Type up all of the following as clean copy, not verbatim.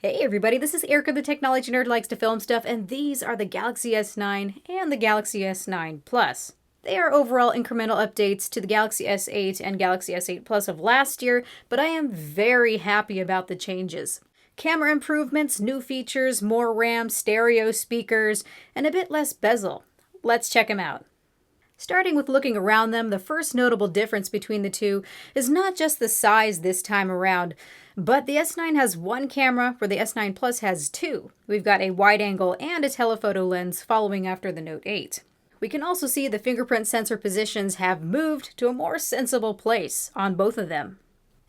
Hey everybody, this is Erica, the technology nerd who likes to film stuff, and these are the Galaxy S9 and the Galaxy S9 Plus. They are overall incremental updates to the Galaxy S8 and Galaxy S8 Plus of last year, but I am very happy about the changes. Camera improvements, new features, more RAM, stereo speakers, and a bit less bezel. Let's check them out. Starting with looking around them, the first notable difference between the two is not just the size this time around, but the S9 has one camera where the S9 Plus has two. We've got a wide angle and a telephoto lens following after the Note 8. We can also see the fingerprint sensor positions have moved to a more sensible place on both of them.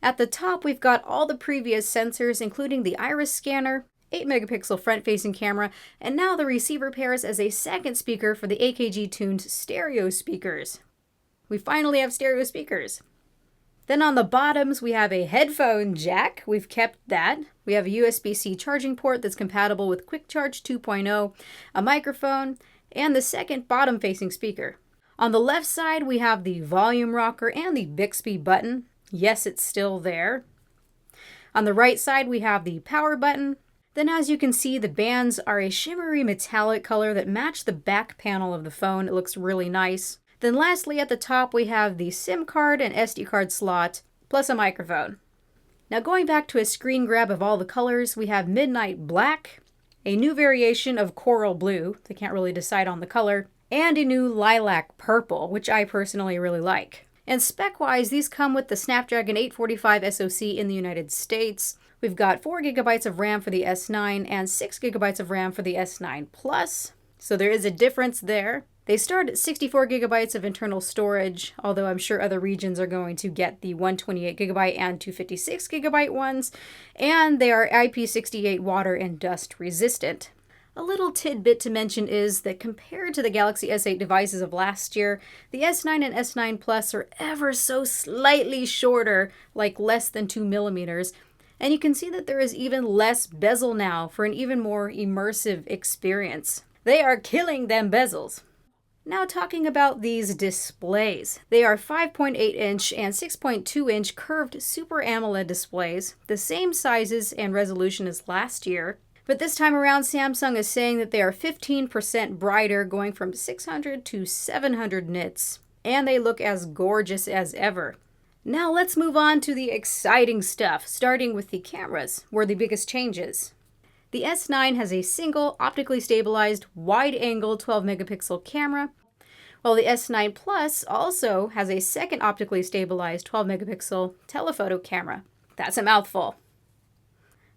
At the top, we've got all the previous sensors, including the iris scanner, 8-megapixel front-facing camera, and now the receiver pairs as a second speaker for the AKG-tuned stereo speakers. We finally have stereo speakers. Then on the bottoms, we have a headphone jack. We've kept that. We have a USB-C charging port that's compatible with Quick Charge 2.0, a microphone, and the second bottom-facing speaker. On the left side, we have the volume rocker and the Bixby button. Yes, it's still there. On the right side, we have the power button. Then as you can see, the bands are a shimmery metallic color that match the back panel of the phone. It looks really nice. Then lastly, at the top, we have the SIM card and SD card slot, plus a microphone. Now going back to a screen grab of all the colors, we have Midnight Black, a new variation of Coral Blue, they can't really decide on the color, and a new Lilac Purple, which I personally really like. And spec-wise, these come with the Snapdragon 845 SoC in the United States. We've got 4 gigabytes of RAM for the S9 and 6 gigabytes of RAM for the S9 Plus, so there is a difference there. They start at 64 gigabytes of internal storage, although I'm sure other regions are going to get the 128 gigabyte and 256 gigabyte ones, and they are IP68 water and dust resistant. A little tidbit to mention is that compared to the Galaxy S8 devices of last year, the S9 and S9 Plus are ever so slightly shorter, like less than 2 millimeters, and you can see that there is even less bezel now for an even more immersive experience. They are killing them bezels. Now talking about these displays. They are 5.8-inch and 6.2-inch curved Super AMOLED displays, the same sizes and resolution as last year. But this time around, Samsung is saying that they are 15% brighter, going from 600 to 700 nits, and they look as gorgeous as ever. Now let's move on to the exciting stuff, starting with the cameras, where the biggest changes. The S9 has a single optically stabilized wide-angle 12-megapixel camera, while the S9 Plus also has a second optically stabilized 12-megapixel telephoto camera. That's a mouthful.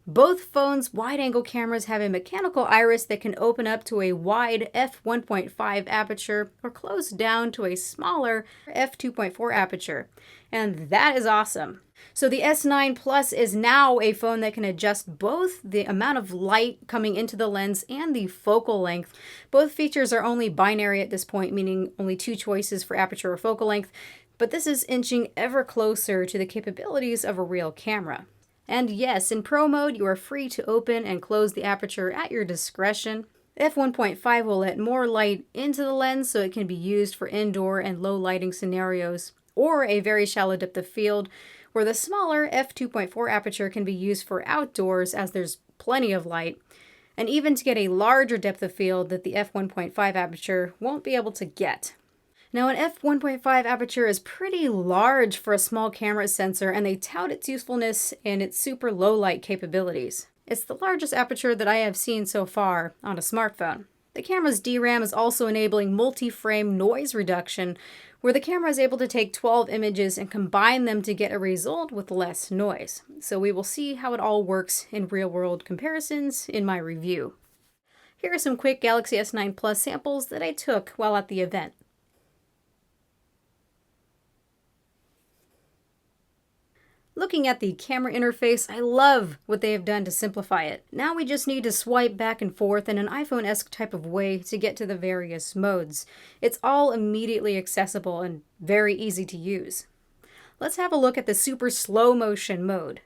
Both phones' wide-angle cameras have a mechanical iris that can open up to a wide f1.5 aperture or close down to a smaller f2.4 aperture, and that is awesome. So the S9 Plus is now a phone that can adjust both the amount of light coming into the lens and the focal length. Both features are only binary at this point, meaning only two choices for aperture or focal length, but this is inching ever closer to the capabilities of a real camera. And yes, in Pro mode, you are free to open and close the aperture at your discretion. f1.5 will let more light into the lens so it can be used for indoor and low lighting scenarios, or a very shallow depth of field, where the smaller f2.4 aperture can be used for outdoors as there's plenty of light, and even to get a larger depth of field that the f1.5 aperture won't be able to get. Now, an f1.5 aperture is pretty large for a small camera sensor, and they tout its usefulness and its super low light capabilities. It's the largest aperture that I have seen so far on a smartphone. The camera's DRAM is also enabling multi-frame noise reduction, where the camera is able to take 12 images and combine them to get a result with less noise. So we will see how it all works in real-world comparisons in my review. Here are some quick Galaxy S9 Plus samples that I took while at the event. Looking at the camera interface, I love what they have done to simplify it. Now we just need to swipe back and forth in an iPhone-esque type of way to get to the various modes. It's all immediately accessible and very easy to use. Let's have a look at the super slow motion mode.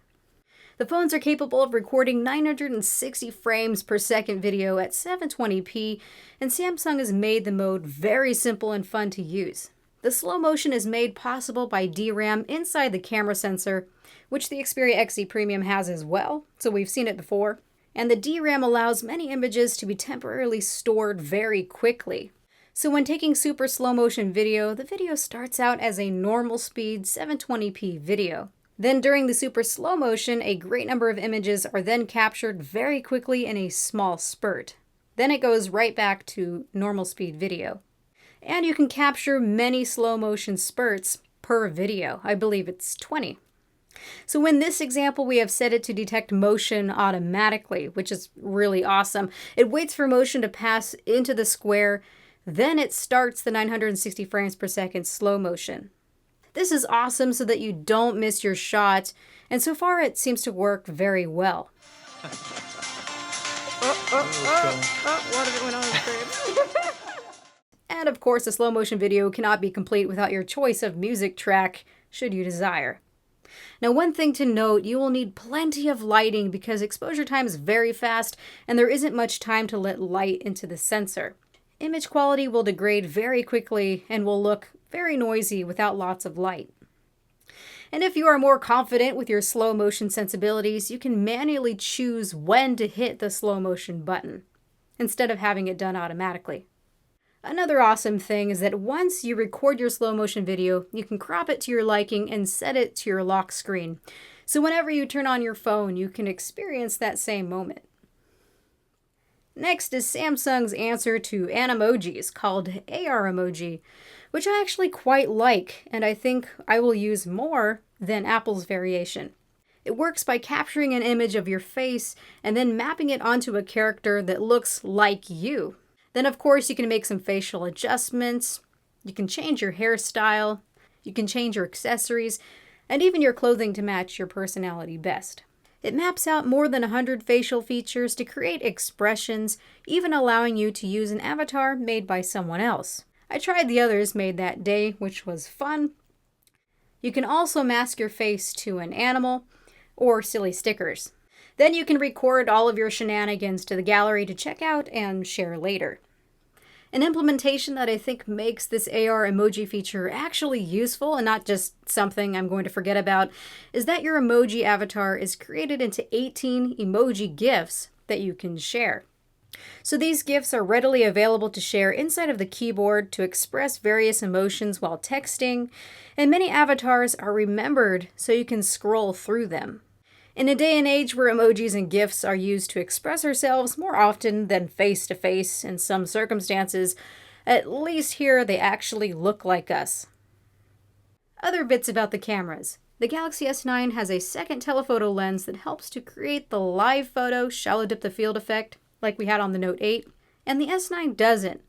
The phones are capable of recording 960 frames per second video at 720p, and Samsung has made the mode very simple and fun to use. The slow motion is made possible by DRAM inside the camera sensor, which the Xperia XZ Premium has as well, so we've seen it before. And the DRAM allows many images to be temporarily stored very quickly. So when taking super slow motion video, the video starts out as a normal speed 720p video. Then during the super slow motion, a great number of images are then captured very quickly in a small spurt. Then it goes right back to normal speed video. And you can capture many slow motion spurts per video. I believe it's 20. So in this example, we have set it to detect motion automatically, which is really awesome. It waits for motion to pass into the square, then it starts the 960 frames per second slow motion. This is awesome so that you don't miss your shot, and so far it seems to work very well. What if it went on the frame? And of course, a slow motion video cannot be complete without your choice of music track, should you desire. Now, one thing to note, you will need plenty of lighting because exposure time is very fast and there isn't much time to let light into the sensor. Image quality will degrade very quickly and will look very noisy without lots of light. And if you are more confident with your slow motion sensibilities, you can manually choose when to hit the slow motion button, instead of having it done automatically. Another awesome thing is that once you record your slow motion video, you can crop it to your liking and set it to your lock screen. So whenever you turn on your phone, you can experience that same moment. Next is Samsung's answer to Emojis called AR Emoji, which I actually quite like, and I think I will use more than Apple's variation. It works by capturing an image of your face and then mapping it onto a character that looks like you. Then, of course, you can make some facial adjustments, you can change your hairstyle, you can change your accessories, and even your clothing to match your personality best. It maps out more than 100 facial features to create expressions, even allowing you to use an avatar made by someone else. I tried the others made that day, which was fun. You can also mask your face to an animal or silly stickers. Then you can record all of your shenanigans to the gallery to check out and share later. An implementation that I think makes this AR emoji feature actually useful and not just something I'm going to forget about is that your emoji avatar is created into 18 emoji GIFs that you can share. So these GIFs are readily available to share inside of the keyboard to express various emotions while texting, and many avatars are remembered so you can scroll through them. In a day and age where emojis and GIFs are used to express ourselves more often than face-to-face in some circumstances, at least here they actually look like us. Other bits about the cameras. The Galaxy S9 has a second telephoto lens that helps to create the live photo shallow depth of field effect like we had on the Note 8, and the S9 doesn't.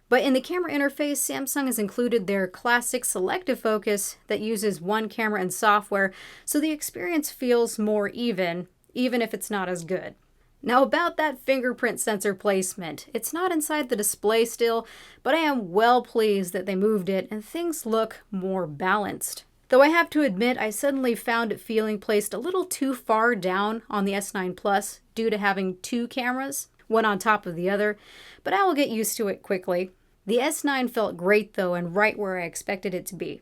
But in the camera interface, Samsung has included their classic selective focus that uses one camera and software, so the experience feels more even if it's not as good. Now about that fingerprint sensor placement, it's not inside the display still, but I am well pleased that they moved it and things look more balanced. Though I have to admit, I suddenly found it feeling placed a little too far down on the S9 Plus due to having two cameras, one on top of the other, but I will get used to it quickly. The S9 felt great though and right where I expected it to be.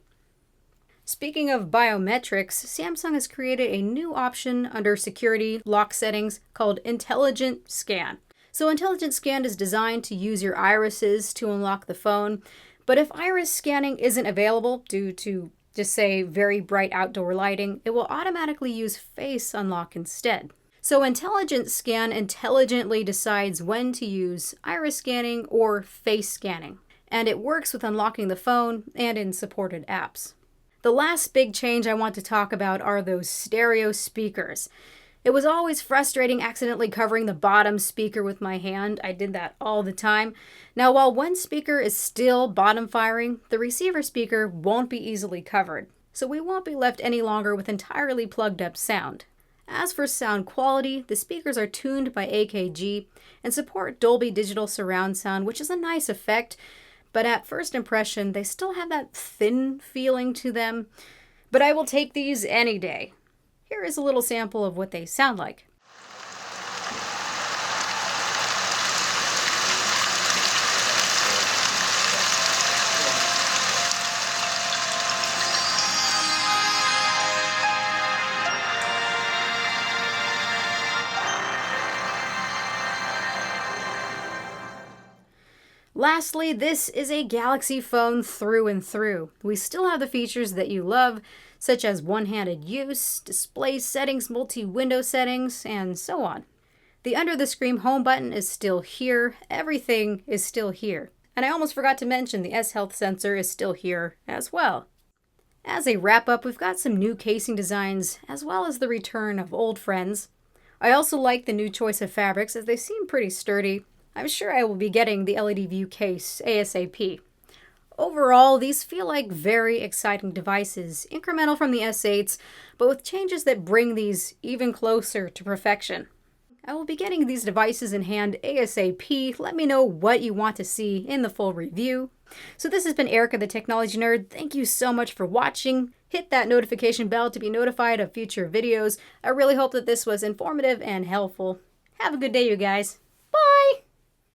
Speaking of biometrics, Samsung has created a new option under security lock settings called Intelligent Scan. So Intelligent Scan is designed to use your irises to unlock the phone, but if iris scanning isn't available due to, just say, very bright outdoor lighting, it will automatically use face unlock instead. So Intelligent Scan intelligently decides when to use iris scanning or face scanning, and it works with unlocking the phone and in supported apps. The last big change I want to talk about are those stereo speakers. It was always frustrating accidentally covering the bottom speaker with my hand. I did that all the time. Now, while one speaker is still bottom firing, the receiver speaker won't be easily covered, so we won't be left any longer with entirely plugged up sound. As for sound quality, the speakers are tuned by AKG and support Dolby Digital Surround Sound, which is a nice effect, but at first impression, they still have that thin feeling to them. But I will take these any day. Here is a little sample of what they sound like. Lastly, this is a Galaxy phone through and through. We still have the features that you love, such as one-handed use, display settings, multi-window settings, and so on. The under-the-screen home button is still here. Everything is still here. And I almost forgot to mention the S-Health sensor is still here as well. As a wrap-up, we've got some new casing designs, as well as the return of old friends. I also like the new choice of fabrics, as they seem pretty sturdy. I'm sure I will be getting the LED View case ASAP. Overall, these feel like very exciting devices, incremental from the S8s, but with changes that bring these even closer to perfection. I will be getting these devices in hand ASAP. Let me know what you want to see in the full review. So this has been Erica the Technology Nerd. Thank you so much for watching. Hit that notification bell to be notified of future videos. I really hope that this was informative and helpful. Have a good day, you guys.